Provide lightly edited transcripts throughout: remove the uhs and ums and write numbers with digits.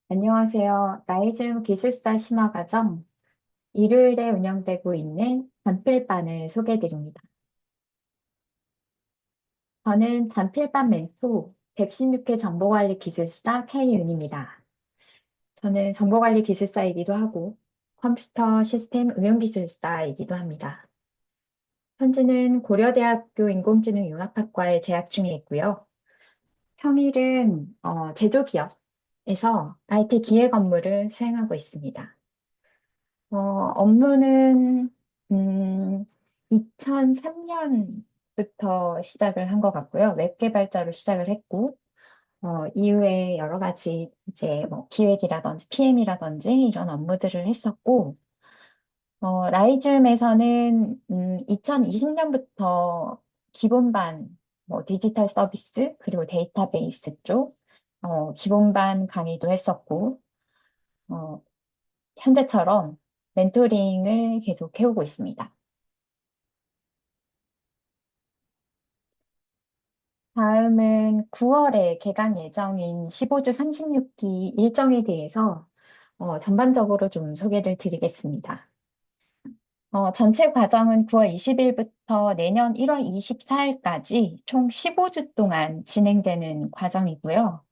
안녕하세요. 나이즘 기술사 심화과정 일요일에 운영되고 있는 단필반을 소개해드립니다. 저는 단필반 멘토 116회 정보관리 기술사 K윤입니다. 저는 정보관리 기술사이기도 하고 컴퓨터 시스템 응용기술사이기도 합니다. 현재는 고려대학교 인공지능융합학과에 재학 중에 있고요. 평일은 제조기업에서 IT 기획 업무를 수행하고 있습니다. 업무는, 2003년부터 시작을 한 것 같고요. 웹 개발자로 시작을 했고, 이후에 여러 가지 이제 뭐 기획이라든지 PM이라든지 이런 업무들을 했었고, 라이즘에서는, 2020년부터 기본반, 뭐 디지털 서비스, 그리고 데이터베이스 쪽, 기본반 강의도 했었고, 어, 현재처럼 멘토링을 계속 해오고 있습니다. 다음은 9월에 개강 예정인 15주 36기 일정에 대해서 전반적으로 좀 소개를 드리겠습니다. 전체 과정은 9월 20일부터 내년 1월 24일까지 총 15주 동안 진행되는 과정이고요.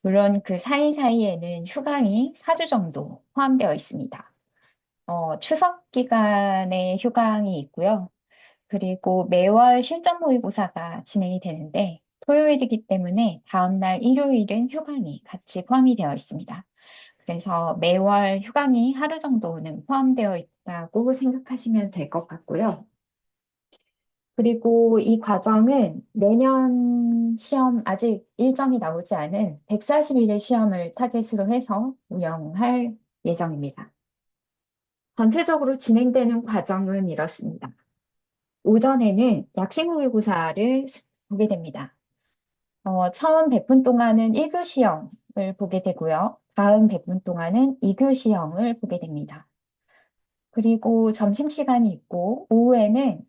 물론 그 사이사이에는 휴강이 4주 정도 포함되어 있습니다. 추석 기간에 휴강이 있고요. 그리고 매월 실전 모의고사가 진행이 되는데 토요일이기 때문에 다음날 일요일은 휴강이 같이 포함이 되어 있습니다. 그래서 매월 휴강이 하루 정도는 포함되어 있다고 생각하시면 될 것 같고요. 그리고 이 과정은 내년 시험 아직 일정이 나오지 않은 140일의 시험을 타겟으로 해서 운영할 예정입니다. 전체적으로 진행되는 과정은 이렇습니다. 오전에는 약식 모의고사를 보게 됩니다. 처음 100분 동안은 1교 시험을 보게 되고요. 다음 100분 동안은 2교 시험을 보게 됩니다. 그리고 점심시간이 있고, 오후에는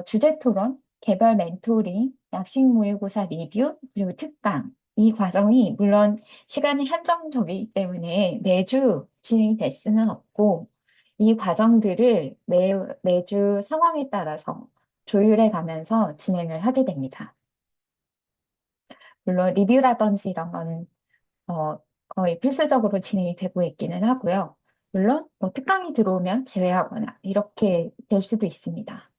주제 토론, 개별 멘토링, 약식 모의고사 리뷰, 그리고 특강. 이 과정이 물론 시간이 한정적이기 때문에 매주 진행이 될 수는 없고, 이 과정들을 매주 상황에 따라서 조율해 가면서 진행을 하게 됩니다. 물론 리뷰라든지 이런 건 거의 필수적으로 진행이 되고 있기는 하고요. 물론 뭐 특강이 들어오면 제외하거나 이렇게 될 수도 있습니다.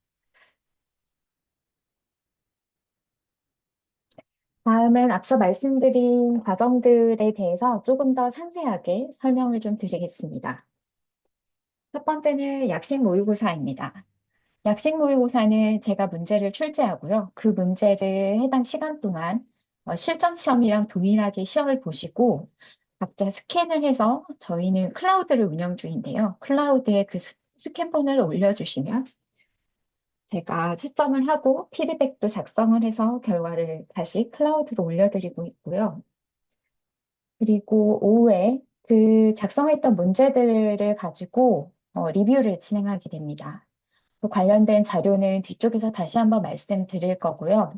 다음은 앞서 말씀드린 과정들에 대해서 조금 더 상세하게 설명을 좀 드리겠습니다. 첫 번째는 약식 모의고사입니다. 약식 모의고사는 제가 문제를 출제하고요. 그 문제를 해당 시간 동안 실전 시험이랑 동일하게 시험을 보시고 각자 스캔을 해서 저희는 클라우드를 운영 중인데요. 클라우드에 그 스캔본을 올려주시면 제가 채점을 하고 피드백도 작성을 해서 결과를 다시 클라우드로 올려드리고 있고요. 그리고 오후에 그 작성했던 문제들을 가지고 리뷰를 진행하게 됩니다. 그 관련된 자료는 뒤쪽에서 다시 한번 말씀드릴 거고요.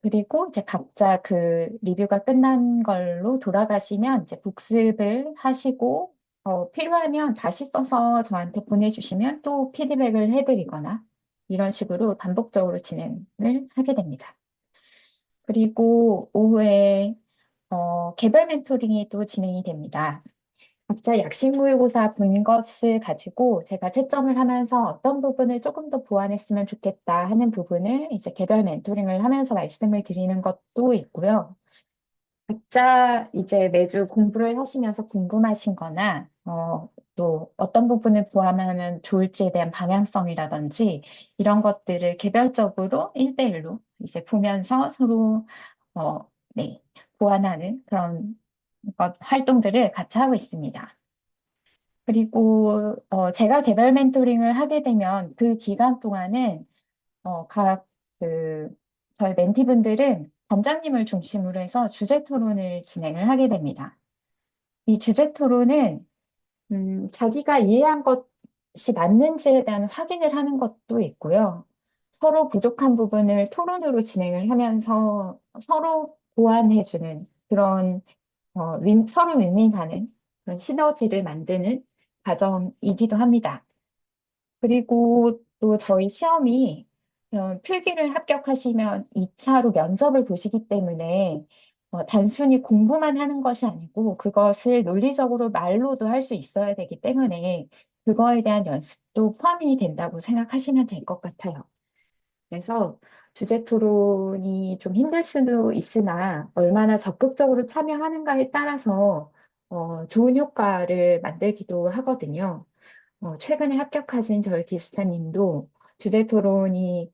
그리고 이제 각자 그 리뷰가 끝난 걸로 돌아가시면 이제 복습을 하시고 필요하면 다시 써서 저한테 보내주시면 또 피드백을 해드리거나 이런 식으로 반복적으로 진행을 하게 됩니다. 그리고 오후에 개별 멘토링이 또 진행이 됩니다. 각자 약식 모의고사 본 것을 가지고 제가 채점을 하면서 어떤 부분을 조금 더 보완했으면 좋겠다 하는 부분을 이제 개별 멘토링을 하면서 말씀을 드리는 것도 있고요. 각자 이제 매주 공부를 하시면서 궁금하신 거나, 또 어떤 부분을 보완하면 좋을지에 대한 방향성이라든지 이런 것들을 개별적으로 1대1로 이제 보면서 서로, 네, 보완하는 그런 활동들을 같이 하고 있습니다. 그리고 제가 개별 멘토링을 하게 되면 그 기간 동안은 각 그 저희 멘티분들은 관장님을 중심으로 해서 주제 토론을 진행을 하게 됩니다. 이 주제 토론은 자기가 이해한 것이 맞는지에 대한 확인을 하는 것도 있고요. 서로 부족한 부분을 토론으로 진행을 하면서 서로 보완해주는 그런 서로 윈윈하는 그런 시너지를 만드는 과정이기도 합니다. 그리고 또 저희 시험이 필기를 합격하시면 2차로 면접을 보시기 때문에 단순히 공부만 하는 것이 아니고 그것을 논리적으로 말로도 할 수 있어야 되기 때문에 그거에 대한 연습도 포함이 된다고 생각하시면 될 것 같아요. 그래서 주제 토론이 좀 힘들 수도 있으나 얼마나 적극적으로 참여하는가에 따라서 좋은 효과를 만들기도 하거든요. 최근에 합격하신 저희 기숙사님도 주제 토론이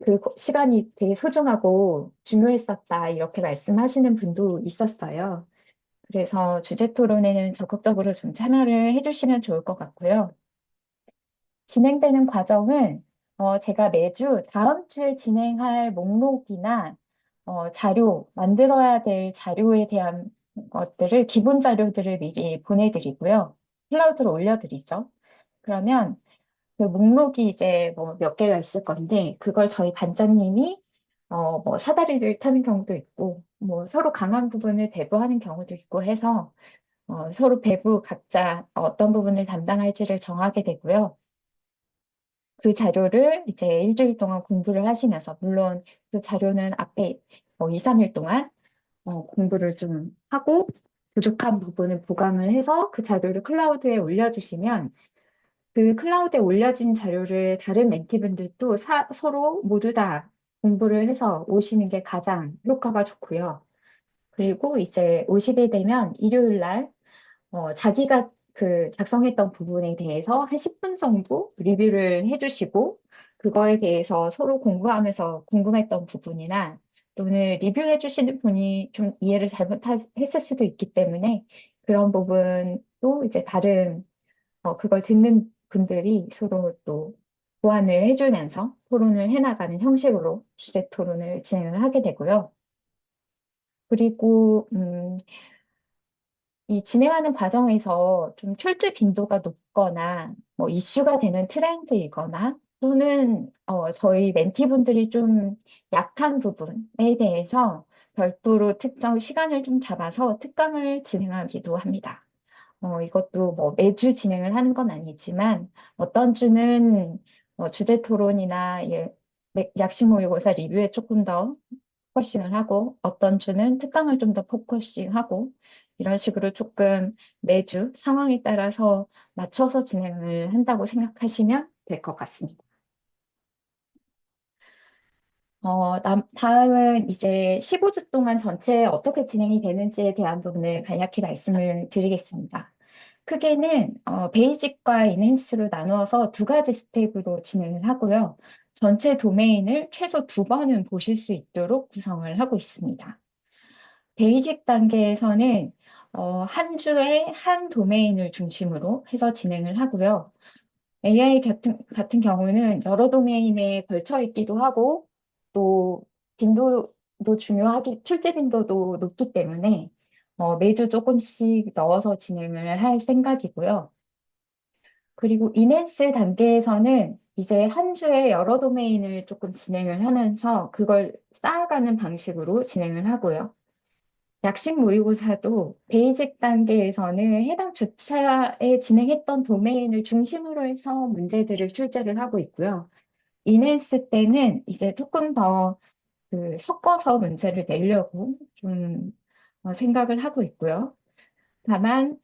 그 시간이 되게 소중하고 중요했었다 이렇게 말씀하시는 분도 있었어요. 그래서 주제 토론에는 적극적으로 좀 참여를 해주시면 좋을 것 같고요. 진행되는 과정은 제가 매주 다음 주에 진행할 목록이나 만들어야 될 자료에 대한 것들을, 기본 자료들을 미리 보내드리고요. 클라우드로 올려드리죠. 그러면 그 목록이 이제 뭐 몇 개가 있을 건데, 그걸 저희 반장님이 뭐 사다리를 타는 경우도 있고, 뭐 서로 강한 부분을 배부하는 경우도 있고 해서 서로 배부 각자 어떤 부분을 담당할지를 정하게 되고요. 그 자료를 이제 일주일 동안 공부를 하시면서, 물론 그 자료는 앞에 2, 3일 동안 공부를 좀 하고 부족한 부분을 보강을 해서 그 자료를 클라우드에 올려주시면 그 클라우드에 올려진 자료를 다른 멘티분들도 서로 모두 다 공부를 해서 오시는 게 가장 효과가 좋고요. 그리고 이제 오시게 되면 일요일 날 자기가 그 작성했던 부분에 대해서 한 10분 정도 리뷰를 해주시고, 그거에 대해서 서로 공부하면서 궁금했던 부분이나 또는 리뷰해 주시는 분이 좀 이해를 잘못했을 수도 있기 때문에 그런 부분도 이제 그걸 듣는 분들이 서로 또 보완을 해주면서 토론을 해나가는 형식으로 주제 토론을 진행을 하게 되고요. 그리고 이 진행하는 과정에서 좀 출제 빈도가 높거나 뭐 이슈가 되는 트렌드이거나 또는 저희 멘티분들이 좀 약한 부분에 대해서 별도로 특정 시간을 좀 잡아서 특강을 진행하기도 합니다. 이것도 뭐 매주 진행을 하는 건 아니지만 어떤 주는 주제 토론이나 약식 모의고사 리뷰에 조금 더 포커싱을 하고 어떤 주는 특강을 좀 더 포커싱하고 이런 식으로 조금 매주 상황에 따라서 맞춰서 진행을 한다고 생각하시면 될 것 같습니다. 다음은 이제 15주 동안 전체 어떻게 진행이 되는지에 대한 부분을 간략히 말씀을 드리겠습니다. 크게는 베이직과 인핸스로 나누어서 두 가지 스텝으로 진행을 하고요. 전체 도메인을 최소 두 번은 보실 수 있도록 구성을 하고 있습니다. 베이직 단계에서는 한 주에 한 도메인을 중심으로 해서 진행을 하고요. AI 같은 경우는 여러 도메인에 걸쳐 있기도 하고 또 빈도도 출제 빈도도 높기 때문에 매주 조금씩 넣어서 진행을 할 생각이고요. 그리고 이넨스 단계에서는 이제 한 주에 여러 도메인을 조금 진행을 하면서 그걸 쌓아가는 방식으로 진행을 하고요. 약식 모의고사도 베이직 단계에서는 해당 주차에 진행했던 도메인을 중심으로 해서 문제들을 출제를 하고 있고요. 이넨스 때는 이제 조금 더 섞어서 문제를 내려고 좀 생각을 하고 있고요. 다만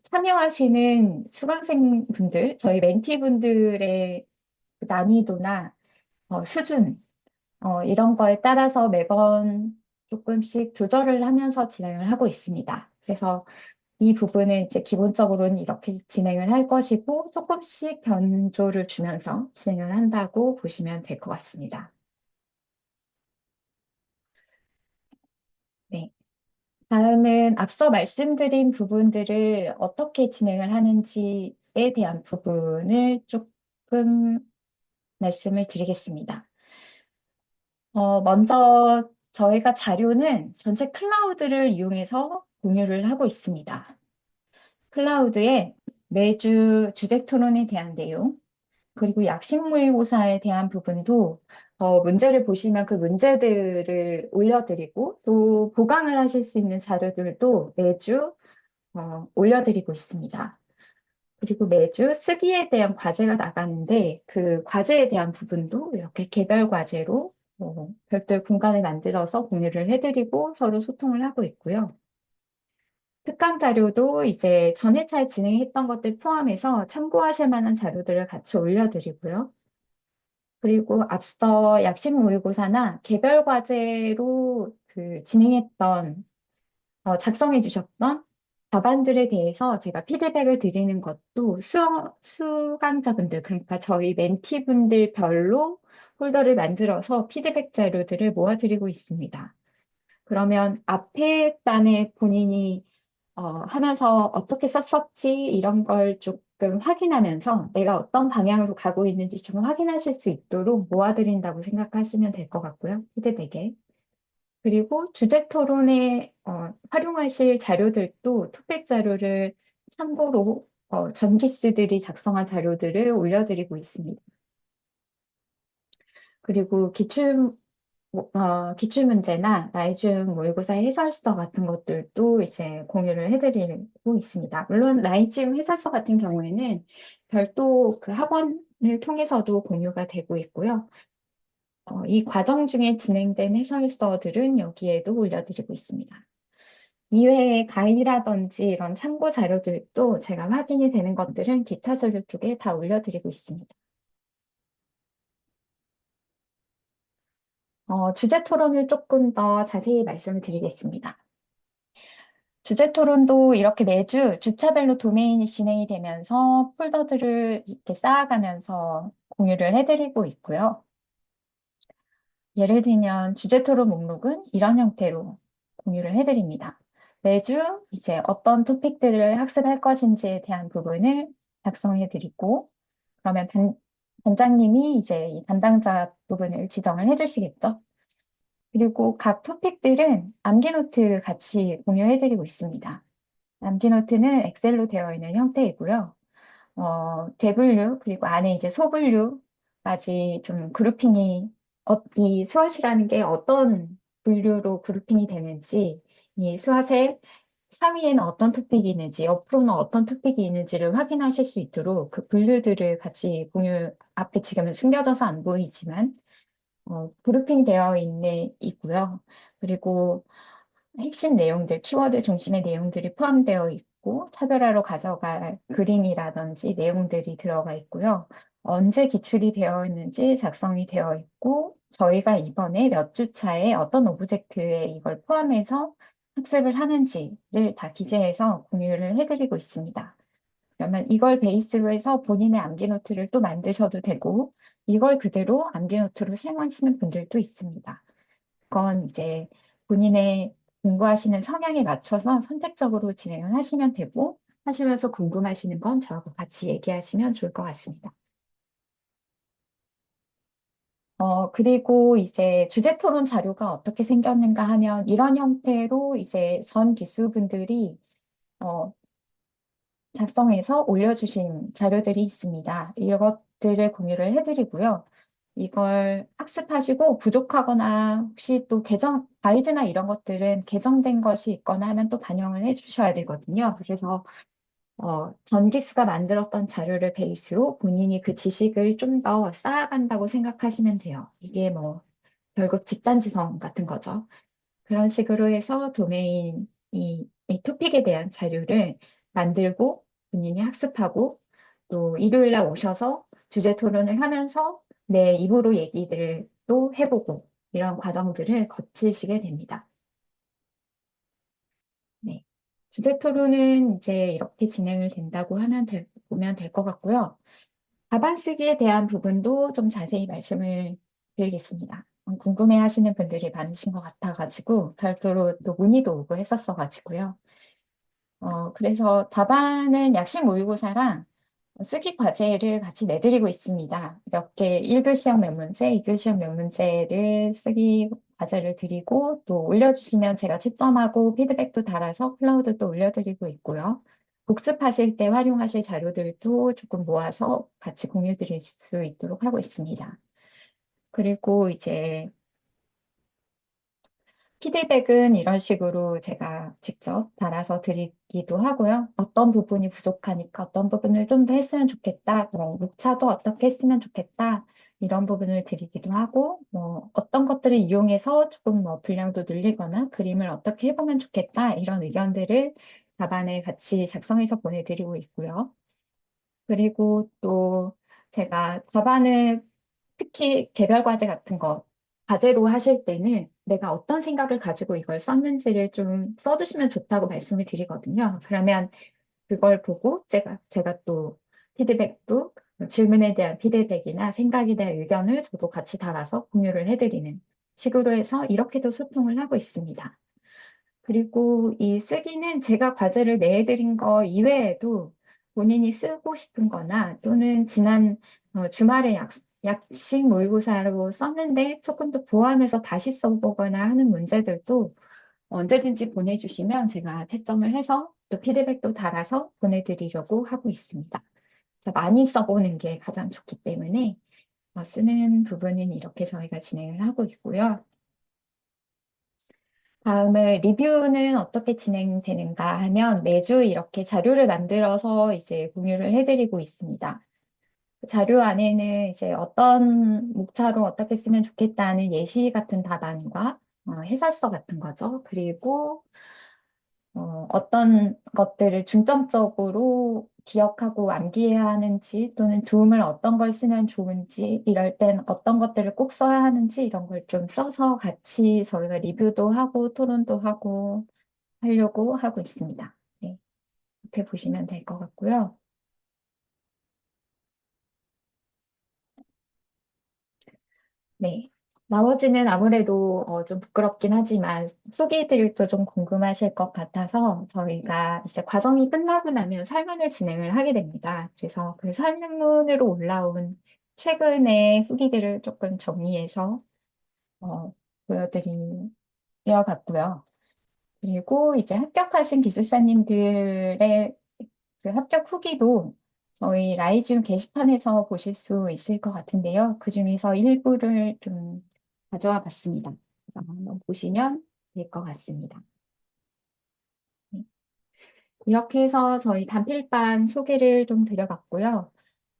참여하시는 수강생 분들, 저희 멘티 분들의 그 난이도나 수준 이런 거에 따라서 매번 조금씩 조절을 하면서 진행을 하고 있습니다. 그래서 이 부분은 이제 기본적으로는 이렇게 진행을 할 것이고 조금씩 변조를 주면서 진행을 한다고 보시면 될 것 같습니다. 네. 다음은 앞서 말씀드린 부분들을 어떻게 진행을 하는지에 대한 부분을 조금 말씀을 드리겠습니다. 먼저 저희가 자료는 전체 클라우드를 이용해서 공유를 하고 있습니다. 클라우드에 매주 주제 토론에 대한 내용, 그리고 약식 모의고사에 대한 부분도 문제를 보시면 그 문제들을 올려드리고 또 보강을 하실 수 있는 자료들도 매주 올려드리고 있습니다. 그리고 매주 쓰기에 대한 과제가 나가는데 그 과제에 대한 부분도 이렇게 개별 과제로 별도의 공간을 만들어서 공유를 해드리고 서로 소통을 하고 있고요. 특강 자료도 이제 전회차에 진행했던 것들 포함해서 참고하실 만한 자료들을 같이 올려드리고요. 그리고 앞서 약식 모의고사나 개별 과제로 그 진행했던 작성해 주셨던 답안들에 대해서 제가 피드백을 드리는 것도 수강자분들, 그러니까 저희 멘티분들 별로 폴더를 만들어서 피드백 자료들을 모아드리고 있습니다. 그러면 앞에 단에 본인이 하면서 어떻게 썼었지 이런 걸 조금 확인하면서 내가 어떤 방향으로 가고 있는지 좀 확인하실 수 있도록 모아드린다고 생각하시면 될 것 같고요. 피드백에. 그리고 주제 토론에 활용하실 자료들도 토픽 자료를 참고로 전기수들이 작성한 자료들을 올려드리고 있습니다. 그리고 기출문제나 라이즘 모의고사 해설서 같은 것들도 이제 공유를 해드리고 있습니다. 물론 라이즘 해설서 같은 경우에는 별도 그 학원을 통해서도 공유가 되고 있고요. 이 과정 중에 진행된 해설서들은 여기에도 올려드리고 있습니다. 이외에 가이라든지 이런 참고 자료들도 제가 확인이 되는 것들은 기타 자료 쪽에 다 올려드리고 있습니다. 주제 토론을 조금 더 자세히 말씀을 드리겠습니다. 주제 토론도 이렇게 매주 주차별로 도메인이 진행이 되면서 폴더들을 이렇게 쌓아가면서 공유를 해드리고 있고요. 예를 들면 주제 토론 목록은 이런 형태로 공유를 해드립니다. 매주 이제 어떤 토픽들을 학습할 것인지에 대한 부분을 작성해드리고, 그러면 반장님이 이제 이 담당자 부분을 지정을 해주시겠죠. 그리고 각 토픽들은 암기노트 같이 공유해드리고 있습니다. 암기노트는 엑셀로 되어 있는 형태이고요. 대분류, 그리고 안에 이제 소분류까지 좀 그룹핑이, 이 스왓이라는 게 어떤 분류로 그룹핑이 되는지, 이 스왓의 상위에는 어떤 토픽이 있는지, 옆으로는 어떤 토픽이 있는지를 확인하실 수 있도록 그 분류들을 같이 공유, 앞에 지금은 숨겨져서 안 보이지만, 그룹핑 되어 있고요. 그리고 핵심 내용들, 키워드 중심의 내용들이 포함되어 있고, 차별화로 가져갈 그림이라든지 내용들이 들어가 있고요. 언제 기출이 되어 있는지 작성이 되어 있고, 저희가 이번에 몇 주 차에 어떤 오브젝트에 이걸 포함해서 학습을 하는지를 다 기재해서 공유를 해드리고 있습니다. 그러면 이걸 베이스로 해서 본인의 암기 노트를 또 만드셔도 되고, 이걸 그대로 암기 노트로 사용하시는 분들도 있습니다. 그건 이제 본인의 공부하시는 성향에 맞춰서 선택적으로 진행을 하시면 되고, 하시면서 궁금하시는 건 저하고 같이 얘기하시면 좋을 것 같습니다. 그리고 이제 주제 토론 자료가 어떻게 생겼는가 하면 이런 형태로 이제 전 기수분들이 어, 작성해서 올려주신 자료들이 있습니다. 이것들을 공유를 해드리고요. 이걸 학습하시고 부족하거나 혹시 또 가이드나 이런 것들은 개정된 것이 있거나 하면 또 반영을 해주셔야 되거든요. 그래서 전기수가 만들었던 자료를 베이스로 본인이 그 지식을 좀 더 쌓아간다고 생각하시면 돼요. 이게 뭐 결국 집단지성 같은 거죠. 그런 식으로 해서 이 토픽에 대한 자료를 만들고 본인이 학습하고 또 일요일 날 오셔서 주제 토론을 하면서 내 입으로 얘기들을 또 해보고 이런 과정들을 거치시게 됩니다. 네. 주제 토론은 이제 이렇게 진행을 된다고 보면 될 것 같고요. 가방 쓰기에 대한 부분도 좀 자세히 말씀을 드리겠습니다. 궁금해 하시는 분들이 많으신 것 같아가지고, 별도로 또 문의도 오고 했었어가지고요. 그래서 답안은 약식 모의고사랑 쓰기 과제를 같이 내드리고 있습니다. 몇 개, 1교시형 몇 문제, 2교시형 몇 문제를 쓰기 과제를 드리고, 또 올려주시면 제가 채점하고 피드백도 달아서 클라우드도 올려드리고 있고요. 복습하실 때 활용하실 자료들도 조금 모아서 같이 공유 드릴 수 있도록 하고 있습니다. 그리고 이제 피드백은 이런 식으로 제가 직접 달아서 드리기도 하고요. 어떤 부분이 부족하니까 어떤 부분을 좀 더 했으면 좋겠다. 뭐, 목차도 어떻게 했으면 좋겠다. 이런 부분을 드리기도 하고, 뭐, 어떤 것들을 이용해서 조금 뭐, 분량도 늘리거나 그림을 어떻게 해보면 좋겠다. 이런 의견들을 답안에 같이 작성해서 보내드리고 있고요. 그리고 또 제가 답안을 특히 개별 과제 같은 거 과제로 하실 때는 내가 어떤 생각을 가지고 이걸 썼는지를 좀 써두시면 좋다고 말씀을 드리거든요. 그러면 그걸 보고 제가 또 피드백도 질문에 대한 피드백이나 생각에 대한 의견을 저도 같이 달아서 공유를 해드리는 식으로 해서 이렇게도 소통을 하고 있습니다. 그리고 이 쓰기는 제가 과제를 내드린 거 이외에도 본인이 쓰고 싶은 거나 또는 지난 주말에 약식 모의고사로 썼는데 조금 더 보완해서 다시 써보거나 하는 문제들도 언제든지 보내주시면 제가 채점을 해서 또 피드백도 달아서 보내드리려고 하고 있습니다. 그래서 많이 써보는 게 가장 좋기 때문에 쓰는 부분은 이렇게 저희가 진행을 하고 있고요. 다음에 리뷰는 어떻게 진행되는가 하면 매주 이렇게 자료를 만들어서 이제 공유를 해드리고 있습니다. 그 자료 안에는 이제 어떤 목차로 어떻게 쓰면 좋겠다는 예시 같은 답안과 해설서 같은 거죠. 그리고 어떤 것들을 중점적으로 기억하고 암기해야 하는지 또는 도움을 어떤 걸 쓰면 좋은지 이럴 땐 어떤 것들을 꼭 써야 하는지 이런 걸 좀 써서 같이 저희가 리뷰도 하고 토론도 하고 하려고 하고 있습니다. 네, 이렇게 보시면 될 것 같고요. 네. 나머지는 아무래도 좀 부끄럽긴 하지만 후기들도 좀 궁금하실 것 같아서 저희가 이제 과정이 끝나고 나면 설문을 진행을 하게 됩니다. 그래서 그 설문으로 올라온 최근의 후기들을 조금 정리해서 보여드리려 봤고요. 그리고 이제 합격하신 기술사님들의 그 합격 후기도 저희 라이즘 게시판에서 보실 수 있을 것 같은데요. 그 중에서 일부를 좀 가져와 봤습니다. 한번 보시면 될 것 같습니다. 네. 이렇게 해서 저희 단필반 소개를 좀 드려봤고요.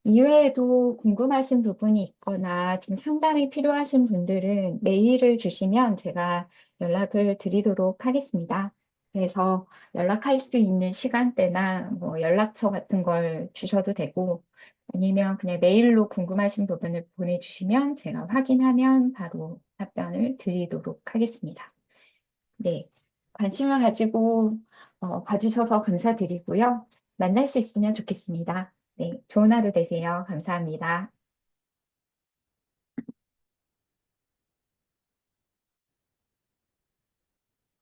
이외에도 궁금하신 부분이 있거나 좀 상담이 필요하신 분들은 메일을 주시면 제가 연락을 드리도록 하겠습니다. 그래서 연락할 수 있는 시간대나 뭐 연락처 같은 걸 주셔도 되고 아니면 그냥 메일로 궁금하신 부분을 보내주시면 제가 확인하면 바로 답변을 드리도록 하겠습니다. 네. 관심을 가지고 봐주셔서 감사드리고요. 만날 수 있으면 좋겠습니다. 네. 좋은 하루 되세요. 감사합니다.